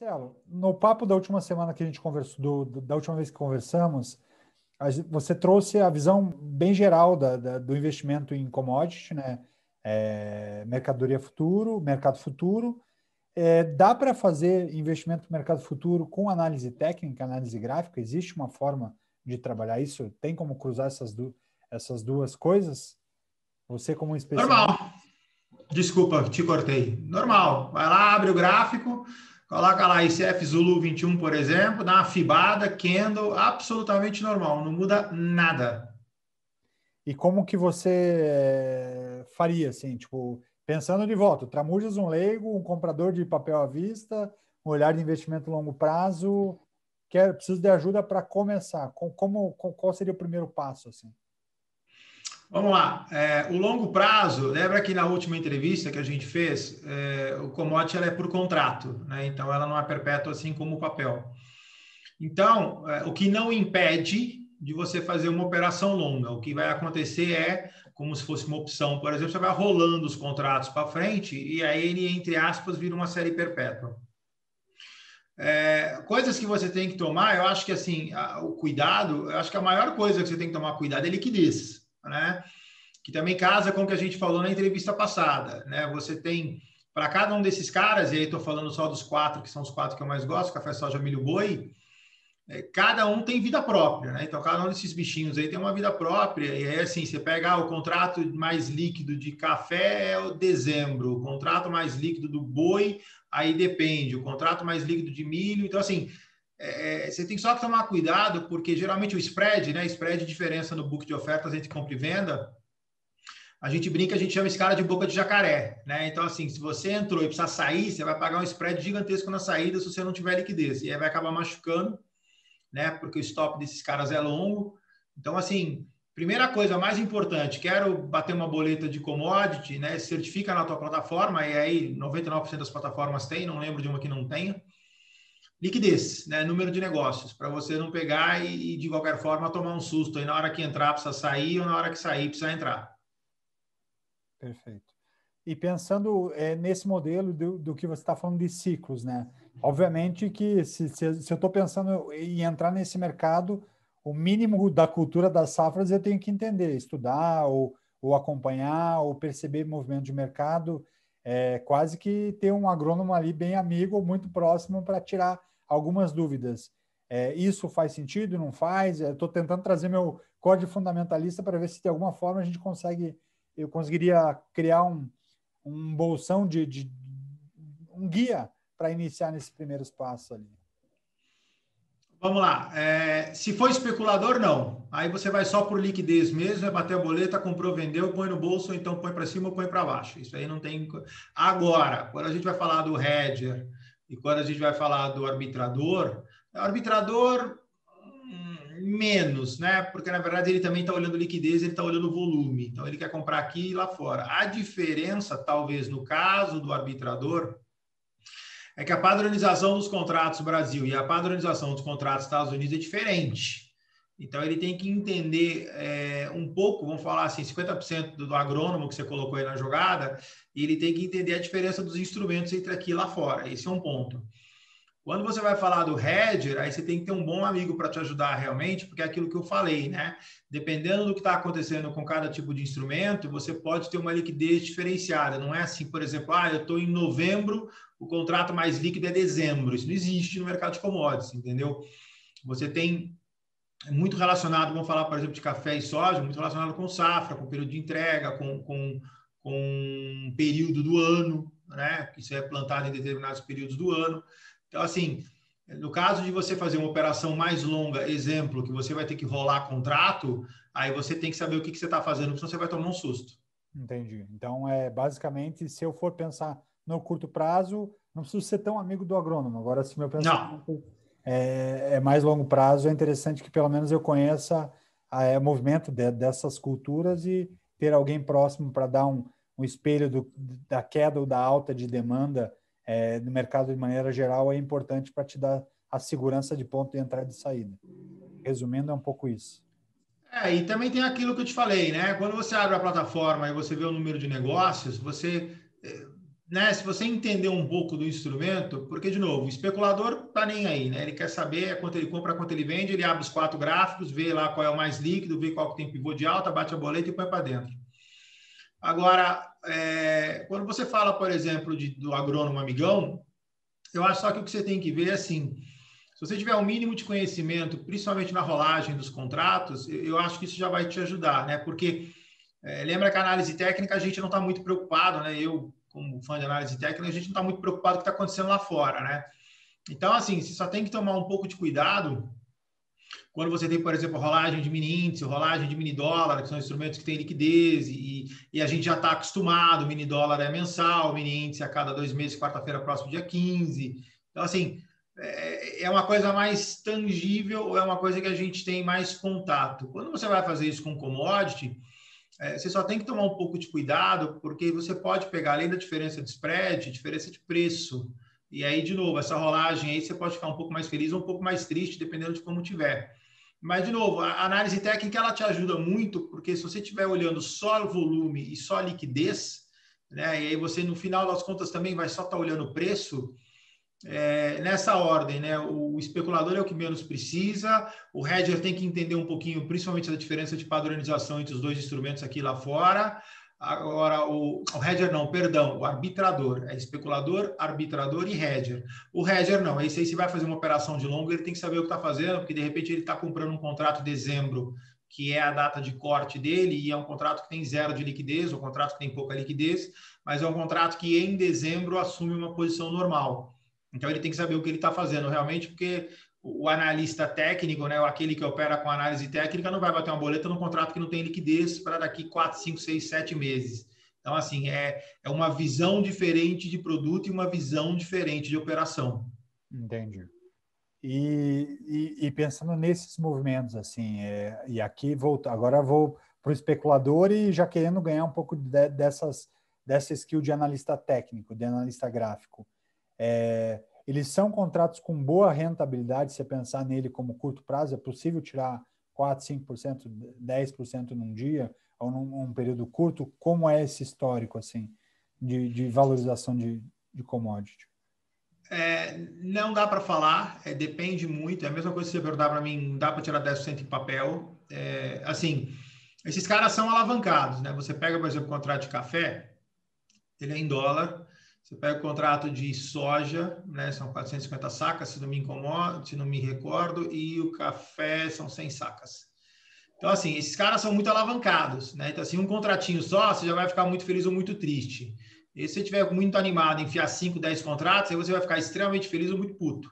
Marcelo, no papo da última semana que a gente conversou, da última vez que conversamos, você trouxe a visão bem geral do investimento em commodity, né? Mercadoria futuro, mercado futuro. Dá para fazer investimento no mercado futuro com análise técnica, análise gráfica? Existe uma forma de trabalhar isso? Tem como cruzar essas duas coisas? Você, como um especialista. Normal. Desculpa, te cortei. Normal. Vai lá, abre o gráfico, coloca lá ICF Zulu 21, por exemplo, dá uma fibada, candle, absolutamente normal, não muda nada. E como que você faria, assim, tipo, pensando de volta, o Tramujas um leigo, um comprador de papel à vista, um olhar de investimento a longo prazo, preciso de ajuda para começar. Qual seria o primeiro passo, assim? Vamos lá. O longo prazo, lembra que na última entrevista que a gente fez, o commodity ela é por contrato, né? Então ela não é perpétua assim como o papel. Então, o que não impede de você fazer uma operação longa. O que vai acontecer é, como se fosse uma opção, por exemplo, você vai rolando os contratos para frente e aí ele, entre aspas, vira uma série perpétua. Coisas que você tem que tomar, eu acho que assim, o cuidado, eu acho que a maior coisa que você tem que tomar cuidado é liquidez, né? Que também casa com o que a gente falou na entrevista passada, né? Você tem, para cada um desses caras, e aí estou falando só dos 4, que são os 4 que eu mais gosto, café, soja, milho, boi, cada um tem vida própria, né? Então, cada um desses bichinhos aí tem uma vida própria. E aí, assim, você pega o contrato mais líquido de café é o dezembro, o contrato mais líquido do boi, aí depende, o contrato mais líquido de milho. Então, assim, você tem só que tomar cuidado, porque geralmente o spread, né? Spread é diferença no book de ofertas entre compra e venda. A gente brinca, a gente chama esse cara de boca de jacaré, né? Então, assim, se você entrou e precisa sair, você vai pagar um spread gigantesco na saída se você não tiver liquidez. E aí vai acabar machucando, né? Porque o stop desses caras é longo. Então, assim, primeira coisa mais importante, quero bater uma boleta de commodity, né? Certifica na tua plataforma, e aí 99% das plataformas tem, não lembro de uma que não tenha. Liquidez, né? Número de negócios, para você não pegar e, de qualquer forma, tomar um susto. Aí na hora que entrar precisa sair, ou na hora que sair precisa entrar. Perfeito. E pensando nesse modelo do que você está falando de ciclos, né? Obviamente que se eu estou pensando em entrar nesse mercado, o mínimo da cultura das safras eu tenho que entender, estudar ou acompanhar ou perceber movimento de mercado, quase que ter um agrônomo ali bem amigo ou muito próximo para tirar algumas dúvidas. Isso faz sentido? Não faz? Estou tentando trazer meu código fundamentalista para ver se de alguma forma eu conseguiria criar um bolsão de um guia para iniciar nesses primeiros passos ali. Vamos lá. Se for especulador, não. Aí você vai só por liquidez mesmo, vai bater a boleta, comprou, vendeu, põe no bolso, ou então põe para cima ou põe para baixo. Isso aí não tem. Agora, quando a gente vai falar do hedger e quando a gente vai falar do arbitrador, menos, né? Porque na verdade ele também está olhando liquidez, ele está olhando volume. Então ele quer comprar aqui e lá fora. A diferença, talvez, no caso do arbitrador, é que a padronização dos contratos Brasil e a padronização dos contratos Estados Unidos é diferente. Então, ele tem que entender um pouco, vamos falar assim, 50% do agrônomo que você colocou aí na jogada, e ele tem que entender a diferença dos instrumentos entre aqui e lá fora. Esse é um ponto. Quando você vai falar do hedger, aí você tem que ter um bom amigo para te ajudar realmente, porque é aquilo que eu falei, né? Dependendo do que está acontecendo com cada tipo de instrumento, você pode ter uma liquidez diferenciada. Não é assim, por exemplo, eu estou em novembro, o contrato mais líquido é dezembro. Isso não existe no mercado de commodities, entendeu? Você tem muito relacionado, vamos falar, por exemplo, de café e soja, muito relacionado com safra, com período de entrega, com período do ano, né? Isso é plantado em determinados períodos do ano. Então, assim, no caso de você fazer uma operação mais longa, exemplo, que você vai ter que rolar contrato, aí você tem que saber o que você está fazendo, senão você vai tomar um susto. Entendi. Então, basicamente, se eu for pensar no curto prazo, não preciso ser tão amigo do agrônomo. Agora, se meu Não. pensamento é mais longo prazo, é interessante que pelo menos eu conheça o movimento dessas culturas e ter alguém próximo para dar um espelho da queda ou da alta de demanda no mercado de maneira geral é importante para te dar a segurança de ponto de entrada e de saída. Resumindo, é um pouco isso. E também tem aquilo que eu te falei, né? Quando você abre a plataforma e você vê o número de negócios, você né, se você entender um pouco do instrumento, porque, de novo, o especulador tá nem aí, né? Ele quer saber quanto ele compra, quanto ele vende, ele abre os 4 gráficos, vê lá qual é o mais líquido, vê qual que tem pivô de alta, bate a boleta e põe para dentro. Agora, quando você fala, por exemplo, do agrônomo amigão, eu acho só que o que você tem que ver é assim, se você tiver um mínimo de conhecimento, principalmente na rolagem dos contratos, eu acho que isso já vai te ajudar, né? Porque lembra que a análise técnica a gente não está muito preocupado, né? Eu, como fã de análise técnica, a gente não está muito preocupado com o que está acontecendo lá fora, né? Então, assim, você só tem que tomar um pouco de cuidado quando você tem, por exemplo, rolagem de mini índice, rolagem de mini dólar, que são instrumentos que têm liquidez, e a gente já está acostumado, mini dólar é mensal, mini índice a cada 2 meses, quarta-feira, próximo dia 15. Então, assim, é uma coisa mais tangível ou é uma coisa que a gente tem mais contato. Quando você vai fazer isso com commodity, você só tem que tomar um pouco de cuidado, porque você pode pegar, além da diferença de spread, diferença de preço. E aí, de novo, essa rolagem aí você pode ficar um pouco mais feliz ou um pouco mais triste, dependendo de como tiver. Mas, de novo, a análise técnica ela te ajuda muito, porque se você estiver olhando só volume e só liquidez, né, e aí você, no final das contas, também vai só estar olhando o preço, nessa ordem, né? O especulador é o que menos precisa, o hedger tem que entender um pouquinho, principalmente a diferença de padronização entre os dois instrumentos aqui e lá fora. Agora, o hedger não, perdão, o arbitrador, é especulador, arbitrador e hedger. O hedger não, esse aí se vai fazer uma operação de longo, ele tem que saber o que está fazendo, porque de repente ele está comprando um contrato em dezembro, que é a data de corte dele, e é um contrato que tem 0 de liquidez, um contrato que tem pouca liquidez, mas é um contrato que em dezembro assume uma posição normal. Então, ele tem que saber o que ele está fazendo realmente, porque o analista técnico, né, aquele que opera com análise técnica, não vai bater uma boleta num contrato que não tem liquidez para daqui 4, 5, 6, 7 meses. Então, assim, é uma visão diferente de produto e uma visão diferente de operação. Entendi. E pensando nesses movimentos, assim, e aqui agora vou para o especulador e já querendo ganhar um pouco dessa skill de analista técnico, de analista gráfico. Eles são contratos com boa rentabilidade, se você pensar nele como curto prazo, é possível tirar 4%, 5%, 10% num dia, ou num período curto? Como é esse histórico, assim, de valorização de commodity? Não dá para falar, depende muito. É a mesma coisa que você perguntar para mim, dá para tirar 10% em papel. Assim, esses caras são alavancados, né? Você pega, por exemplo, o contrato de café, ele é em dólar. Você pega o contrato de soja, né? São 450 sacas, se não me incomoda, se não me recordo, e o café são 100 sacas. Então, assim, esses caras são muito alavancados, né? Então, assim, um contratinho só, você já vai ficar muito feliz ou muito triste. E se você estiver muito animado em enfiar 5, 10 contratos, aí você vai ficar extremamente feliz ou muito puto.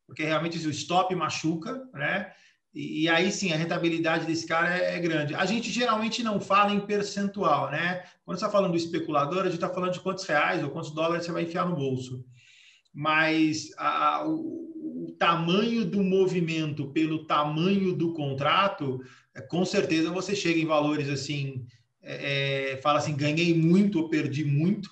Porque realmente o stop machuca, né? E aí sim, a rentabilidade desse cara é grande. A gente geralmente não fala em percentual, né? Quando você está falando do especulador, a gente está falando de quantos reais ou quantos dólares você vai enfiar no bolso. Mas o tamanho do movimento pelo tamanho do contrato, com certeza você chega em valores assim, fala assim, ganhei muito ou perdi muito,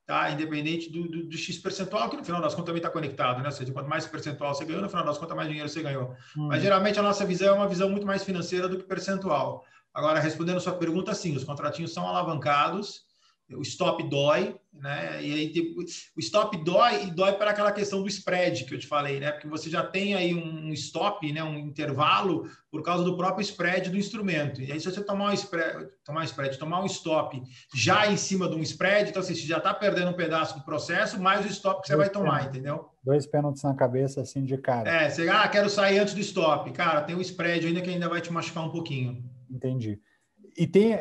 tá? Independente do X percentual, que no final das contas também está conectado, né? Ou seja, quanto mais percentual você ganhou, no final das contas mais dinheiro você ganhou. Mas geralmente a nossa visão é uma visão muito mais financeira do que percentual. Agora, respondendo a sua pergunta, sim, os contratinhos são alavancados, o stop dói, né? E aí o stop dói e dói para aquela questão do spread que eu te falei, né? Porque você já tem aí um stop, né? Um intervalo por causa do próprio spread do instrumento. E aí, se você tomar um stop já em cima de um spread, então assim, você já está perdendo um pedaço do processo, mais o stop que você vai tomar, entendeu? 2 pênaltis na cabeça, assim, de cara. Você, quero sair antes do stop. Cara, tem um spread ainda que ainda vai te machucar um pouquinho. Entendi. E tem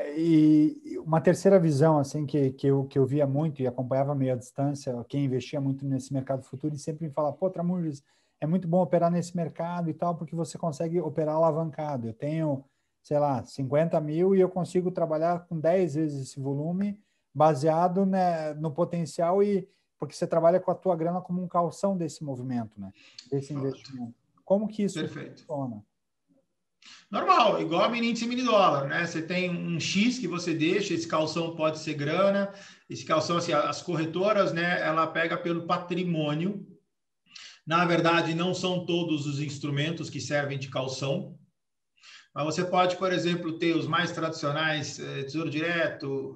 uma terceira visão, assim, que eu via muito e acompanhava meio à distância, quem investia muito nesse mercado futuro e sempre me fala, pô, Tramujas, é muito bom operar nesse mercado e tal, porque você consegue operar alavancado. Eu tenho, sei lá, 50 mil e eu consigo trabalhar com 10 vezes esse volume baseado, né, no potencial porque você trabalha com a tua grana como um calção desse movimento, né, desse investimento. Como que isso funciona? Normal, igual a mini índice e mini dólar, né? Você tem um X que você deixa, esse calção pode ser grana, esse calção, assim, as corretoras, né? Ela pega pelo patrimônio. Na verdade, não são todos os instrumentos que servem de calção. Mas você pode, por exemplo, ter os mais tradicionais, tesouro direto,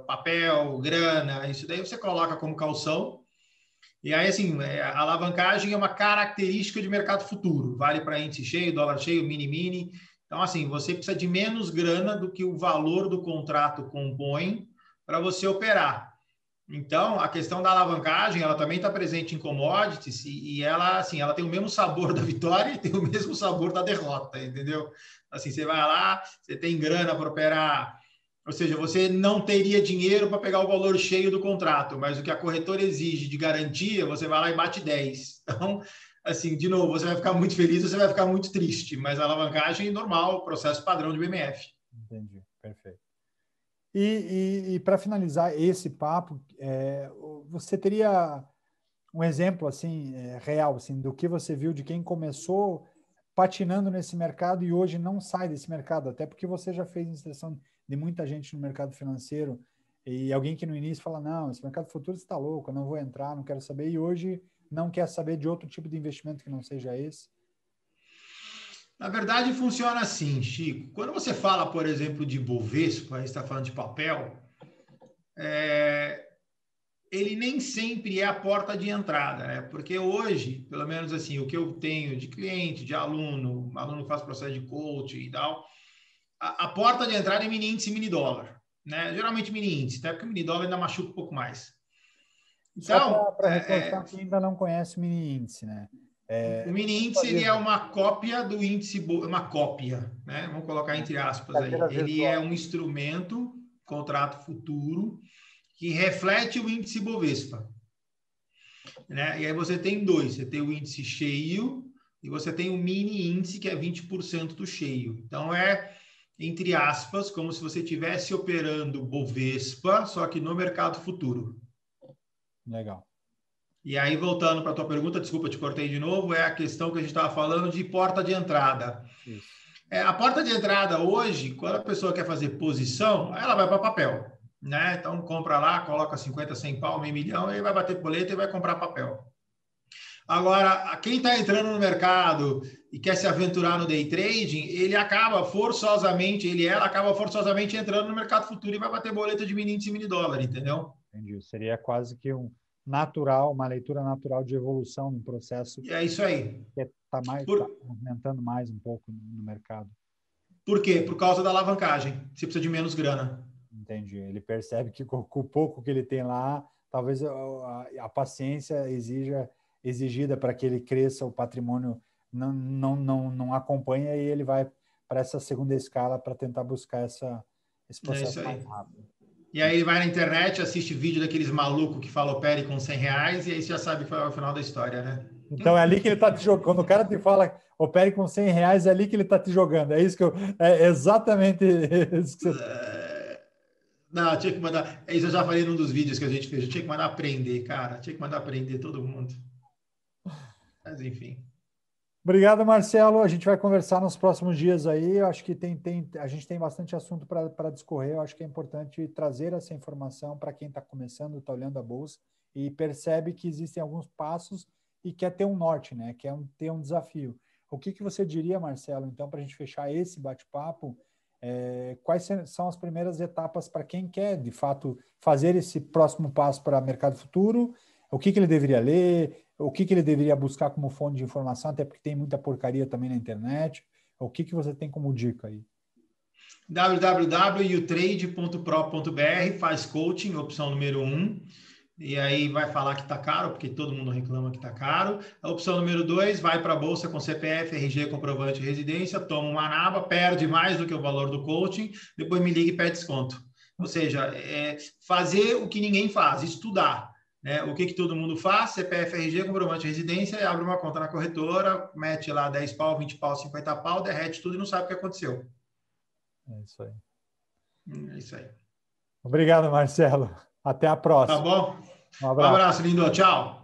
papel, grana, isso daí você coloca como calção. E aí, assim, a alavancagem é uma característica de mercado futuro. Vale para índice cheio, dólar cheio, mini-mini. Então, assim, você precisa de menos grana do que o valor do contrato compõe para você operar. Então, a questão da alavancagem, ela também está presente em commodities e ela, assim, ela tem o mesmo sabor da vitória e tem o mesmo sabor da derrota, entendeu? Assim, você vai lá, você tem grana para operar, ou seja, você não teria dinheiro para pegar o valor cheio do contrato, mas o que a corretora exige de garantia, você vai lá e bate 10. Então, assim, de novo, você vai ficar muito feliz, você vai ficar muito triste, mas a alavancagem é normal, processo padrão de BMF. Entendi, perfeito. E para finalizar esse papo, você teria um exemplo assim real assim do que você viu de quem começou patinando nesse mercado e hoje não sai desse mercado, até porque você já fez inserção de muita gente no mercado financeiro e alguém que no início fala, não, esse mercado futuro está louco, eu não vou entrar, não quero saber, e hoje não quer saber de outro tipo de investimento que não seja esse. Na verdade, funciona assim, Chico. Quando você fala, por exemplo, de Bovespa, aí está falando de papel, ele nem sempre é a porta de entrada, né? Porque hoje, pelo menos assim, o que eu tenho de cliente, de aluno que faz processo de coaching e tal, a porta de entrada é mini índice e mini dólar, né? Geralmente mini índice, até porque o mini dólar ainda machuca um pouco mais. Só Então, para reforçar quem ainda não conhece o mini índice, né? o mini índice ele é uma cópia do índice, uma cópia, né? Vamos colocar entre aspas aí. Ele é um instrumento, contrato futuro, que reflete o índice Bovespa, né? E aí você tem dois, você tem o índice cheio e você tem o mini índice, que é 20% do cheio. Então, entre aspas, como se você estivesse operando Bovespa, só que no mercado futuro. Legal. E aí, voltando para a tua pergunta, desculpa, te cortei de novo, é a questão que a gente estava falando de porta de entrada. Isso. A porta de entrada hoje, quando a pessoa quer fazer posição, ela vai para papel, né? Então, compra lá, coloca 50, 100 pau, meio milhão, e vai bater boleta e vai comprar papel. Agora, quem está entrando no mercado e quer se aventurar no day trading, ela acaba forçosamente entrando no mercado futuro e vai bater boleta de mini índice e mini dólar, entendeu? Entendi. Seria quase que uma leitura natural de evolução no processo. E é isso aí. Que está movimentando mais um pouco no mercado. Por quê? Por causa da alavancagem. Você precisa de menos grana. Entendi. Ele percebe que com o pouco que ele tem lá, talvez a paciência exigida para que ele cresça, o patrimônio não acompanha e ele vai para essa segunda escala para tentar buscar esse processo mais rápido. E aí ele vai na internet, assiste vídeo daqueles malucos que falam opere com R$100 e aí você já sabe que foi o final da história, né? Então é ali que ele está te jogando. Quando o cara te fala opere com R$100, é ali que ele está te jogando. É isso que é exatamente isso que você... Não, tinha que mandar. Isso eu já falei num dos vídeos que a gente fez. Eu tinha que mandar aprender, cara. Tinha que mandar aprender todo mundo. Mas enfim. Obrigado, Marcelo. A gente vai conversar nos próximos dias aí. Eu acho que a gente tem bastante assunto para discorrer. Eu acho que é importante trazer essa informação para quem está começando, está olhando a bolsa e percebe que existem alguns passos e quer ter um norte, né? Quer ter um desafio. O que você diria, Marcelo, então, para a gente fechar esse bate-papo? Quais são as primeiras etapas para quem quer, de fato, fazer esse próximo passo para o mercado futuro? O que ele deveria ler? O que ele deveria buscar como fonte de informação? Até porque tem muita porcaria também na internet. O que você tem como dica aí? www.utrade.pro.br, faz coaching, opção número 1. E aí vai falar que está caro, porque todo mundo reclama que está caro. A opção número 2, vai para a bolsa com CPF, RG, comprovante de residência, toma uma naba, perde mais do que o valor do coaching, depois me liga e pede desconto. Ou seja, fazer o que ninguém faz, estudar. Né? O que todo mundo faz? CPF, RG, comprovante de residência, abre uma conta na corretora, mete lá 10 pau, 20 pau, 50 pau, derrete tudo e não sabe o que aconteceu. É isso aí. É isso aí. Obrigado, Marcelo. Até a próxima. Tá bom? Um abraço. Um abraço, lindo. Tchau.